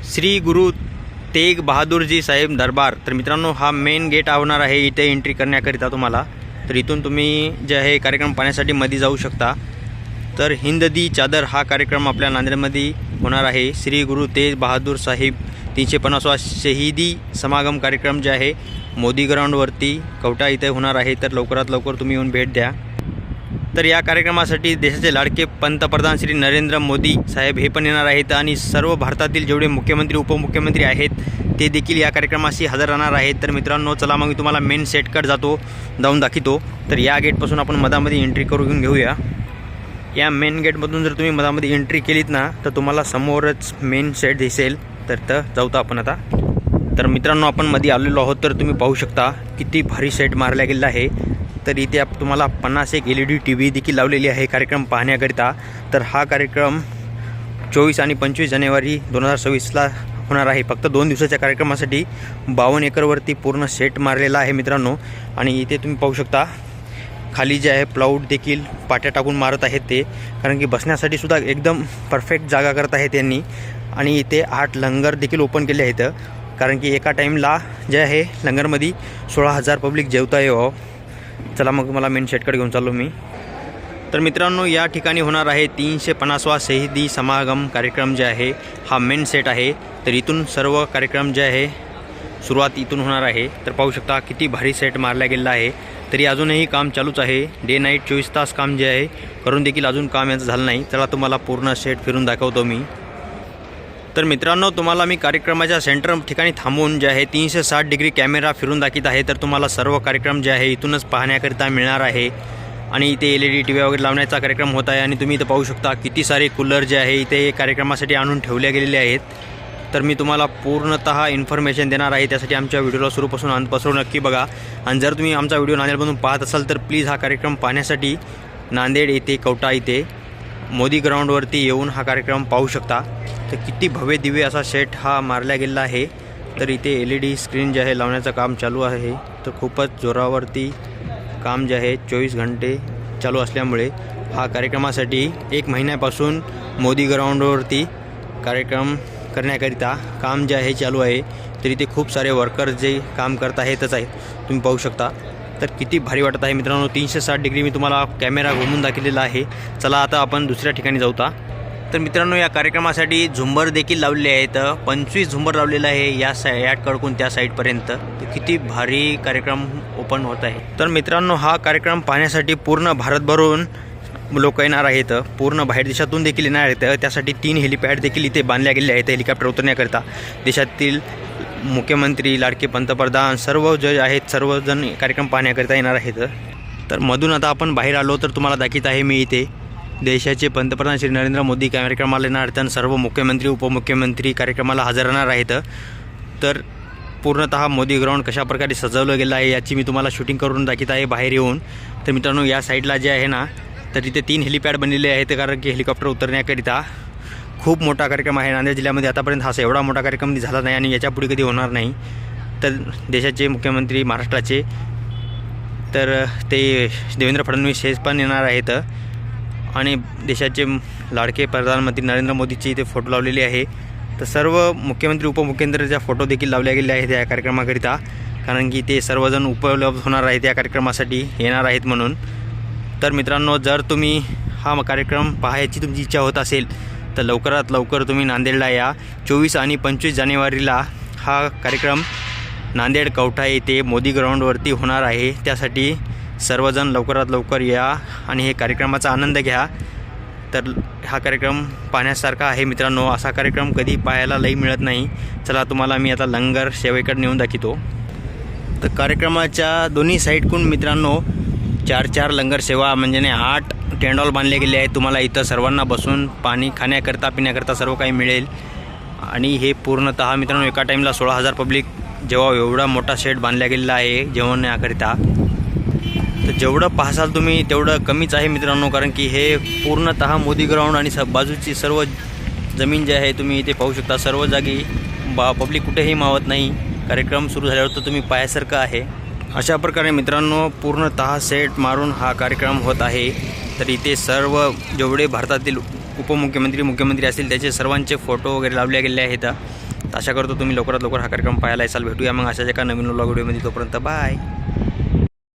श्री गुरु तेग बहादूरजी साहेब दरबार। तर मित्रांनो हा मेन गेट होणार आहे इथे एंट्री करण्याकरिता तुम्हाला। तर इथून तुम्ही जे आहे कार्यक्रम पाहण्यासाठी मध्ये जाऊ शकता। तर हिंद दी चादर हा कार्यक्रम आपल्या नांदेडमध्ये होणार आहे। श्री गुरु तेग बहादूर साहेब 350वा शहीदी समागम कार्यक्रम जे आहे मोदी ग्राउंडवरती कवठा इथे होणार आहे। तर लवकरात लवकर तुम्ही येऊन भेट द्या। तर या कार्यक्रमासाठी देशाचे लाडके पंतप्रधान श्री नरेंद्र मोदी साहेब हे पण येणार आहेत आणि सर्व भारतातील जेवढे मुख्यमंत्री उपमुख्यमंत्री आहेत ते देखील या कार्यक्रमाशी हजर राहणार आहेत। तर मित्रांनो चला मग मी तुम्हाला मेन सेटकडे जाऊन दाखवतो। तर या गेटपासून आपण मधामध्ये एंट्री करून घेऊया। या मेन गेटमधून जर तुम्ही मधामध्ये एंट्री केलीत ना तर तुम्हाला समोरच मेन सेट दिसेल। तर जाऊ आपण आता। तर मित्रांनो आपण मध्ये आलेलो आहोत। तर तुम्ही पाहू शकता किती भारी सेट मारला गेला आहे। तर इथे तुम्हाला 51 LED TV देखील लावलेली आहे कार्यक्रम पाहण्याकरिता। तर हा कार्यक्रम 24 आणि 25 जानेवारी 2026ला होणार आहे। फक्त 2 दिवसाच्या कार्यक्रमासाठी 52 एकरवरती पूर्ण सेट मारलेला आहे मित्रांनो। आणि इथे तुम्ही पाहू शकता खाली जे आहे प्लाऊड देखील पाट्या टाकून मारत आहेत ते, कारण की बसण्यासाठी सुद्धा एकदम परफेक्ट जागा करत आहेत त्यांनी। आणि इथे 8 लंगर देखील ओपन केले आहेत, कारण की एका टाईमला जे आहे लंगरमध्ये 16,000 पब्लिक जेवता यावं। चला मग मला मेन सेटकडे घेऊन चाललो मी। तर मित्रांनो या ठिकाणी होणार आहे 350वा शहीदी समागम कार्यक्रम जे आहे हा मेन सेट आहे। तर इथून सर्व कार्यक्रम जे आहे सुरुवात इथून होणार आहे। तर पाहू शकता किती भारी सेट मारला गेला आहे। तरी अजूनही काम चालूच आहे, डे नाईट 24 तास काम जे आहे करून देखील अजून काम याचं झालं नाही। चला तुम्हाला पूर्ण सेट फिरून दाखवतो मी। तर मित्रांनो तुम्हाला मी कार्यक्रमाच्या सेंटर ठिकाणी थांबून जे आहे 360 डिग्री कॅमेरा फिरून दाखवत आहे। तर तुम्हाला सर्व कार्यक्रम जे आहे इथूनच पाहण्याकरिता मिळणार आहे। आणि इथे LED TV वगैरे लावण्याचा कार्यक्रम होत आहे। आणि तुम्ही इथं पाहू शकता किती सारे कूलर जे आहे इथे कार्यक्रमासाठी आणून ठेवले गेलेले आहेत। तर मी तुम्हाला पूर्णतः इन्फॉर्मेशन देणार आहे, त्यासाठी आमच्या व्हिडिओला सुरूपासून अंतपासून नक्की बघा। आणि जर तुम्ही आमचा व्हिडिओ नांदेडमधून पाहत असाल तर प्लीज हा कार्यक्रम पाहण्यासाठी नांदेड येथे कवठा इथे मोदी ग्राउंडवरती येऊन हा कार्यक्रम पाहू शकता। तर किती भव्य दिव्य असा सेट हा मारला गेला आहे। तर इथे LED स्क्रीन जे आहे लावण्याचं काम चालू आहे। तर खूपच जोरावरती काम जे आहे 24 घंटे चालू असल्यामुळे हा कार्यक्रमासाठी 1 महिन्यापासून मोदी ग्राउंडवरती कार्यक्रम करण्याकरिता काम जे आहे चालू आहे। तर इथे खूप सारे वर्कर जे काम करत आहेतच आहे, तुम्ही पाहू शकता। तर किती भारी वाटत आहे मित्रांनो। 360 डिग्री मी तुम्हाला कॅमेरा घुमून दाखवलेला आहे। चला आता आपण दुसऱ्या ठिकाणी जाऊता। तर मित्रांनो या कार्यक्रमासाठी झुंबर देखील लावलेले आहेत। 25 झुंबर लावलेलं आहे या कडकून त्या साईडपर्यंत। किती भारी कार्यक्रम ओपन होत आहे। तर मित्रांनो हा कार्यक्रम पाहण्यासाठी पूर्ण भारतभरून लोक येणार आहेत, पूर्ण बाहेर देशातून देखील येणार आहेत। त्यासाठी 3 हेलिपॅड देखील इथे बांधल्या गेले आहेत हेलिकॉप्टर उतरण्याकरिता। देशातील मुख्यमंत्री लाडके पंतप्रधान सर्व जे आहेत सर्वजण कार्यक्रम पाहण्याकरिता येणार आहेत। तर मधून आता आपण बाहेर आलो तर तुम्हाला दाखवत आहे मी इथे देशाचे पंतप्रधान श्री नरेंद्र मोदी कार्यक्रमाला येणार आहेत। सर्व मुख्यमंत्री उपमुख्यमंत्री कार्यक्रमाला हजर राहणार आहेत। तर पूर्णतः मोदी ग्राउंड कशा प्रकारे सजवलं गेलं आहे याची मी तुम्हाला शूटिंग करून दाखवत आहे बाहेर येऊन। तर मित्रांनो या साईडला जे आहे ना तर तिथे 3 हेलिपॅड बनलेले आहेत, कारण की हेलिकॉप्टर उतरण्याकरिता खूप मोठा कार्यक्रम आहे। नांदेड जिल्ह्यामध्ये आतापर्यंत हा एवढा मोठा कार्यक्रम झाला नाही आणि याच्यापुढे कधी होणार नाही। तर देशाचे मुख्यमंत्री महाराष्ट्राचे तर ते देवेंद्र फडणवीस हे पण येणार आहेत। आणि देशाचे लाडके प्रधानमंत्री नरेंद्र मोदीची इथे फोटो लावलेली आहे। तर सर्व मुख्यमंत्री उपमुख्यमंत्र्यांच्या फोटो देखील लावल्या गेले आहेत या कार्यक्रमाकरिता, कारण की ते सर्वजण उपलब्ध होणार आहेत या कार्यक्रमासाठी येणार आहेत म्हणून। तर मित्रांनो जर तुम्ही हा कार्यक्रम पाहायची तुमची इच्छा होत असेल तर लवकरात लवकर तुम्ही नांदेडला या। 24 आणि 25 जानेवारीला हा कार्यक्रम नांदेड कवठा येथे मोदी ग्राउंडवरती होणार आहे। त्यासाठी सर्वजण लवकरात लवकर या आणि हे कार्यक्रमाचा आनंद घ्या। तर हा कार्यक्रम पाहण्यासारखा आहे मित्रांनो, असा कार्यक्रम कधी पाहायला लई मिळत नाही। चला तुम्हाला मी आता लंगर सेवेकडे नेऊन दाखवतो। तर कार्यक्रमाच्या दोन्ही साईडकडून मित्रांनो 4 लंगर सेवा म्हणजे 8 टेंडॉल बांधले गेले आहेत। तुम्हाला इथं सर्वांना बसून पाणी खाण्याकरता पिण्याकरता सर्व काही मिळेल। आणि हे पूर्णतः मित्रांनो एका टाईमला 16,000 पब्लिक जेव्हा एवढा मोठा सेट बांधला गेलेला आहे जेवण्याकरिता। तर जेवढं पाहसाल तुम्ही तेवढं कमीच आहे मित्रांनो, कारण की हे पूर्णतः मोदी ग्राउंड आणि बाजूची सर्व जमीन जे आहे तुम्ही इथे पाहू शकता। सर्व जागी पब्लिक कुठेही मावत नाही। कार्यक्रम सुरू झाल्यावर तर तुम्ही पाहायसारखं आहे। अशा प्रकारे मित्रांनो पूर्णतः सेट मारून हा कार्यक्रम होत आहे। तर इथे सर्व जेवढे भारतातील उपमुख्यमंत्री मुख्यमंत्री असतील त्याचे सर्वांचे फोटो वगैरे लावले गेले आहेत। तर आशा करतो तुम्ही लवकरात लवकर हा कार्यक्रम पाहायला याल. भेटूया मग अशाच एका नवीन व्लॉग व्हिडिओमध्ये. तोपर्यंत बाय.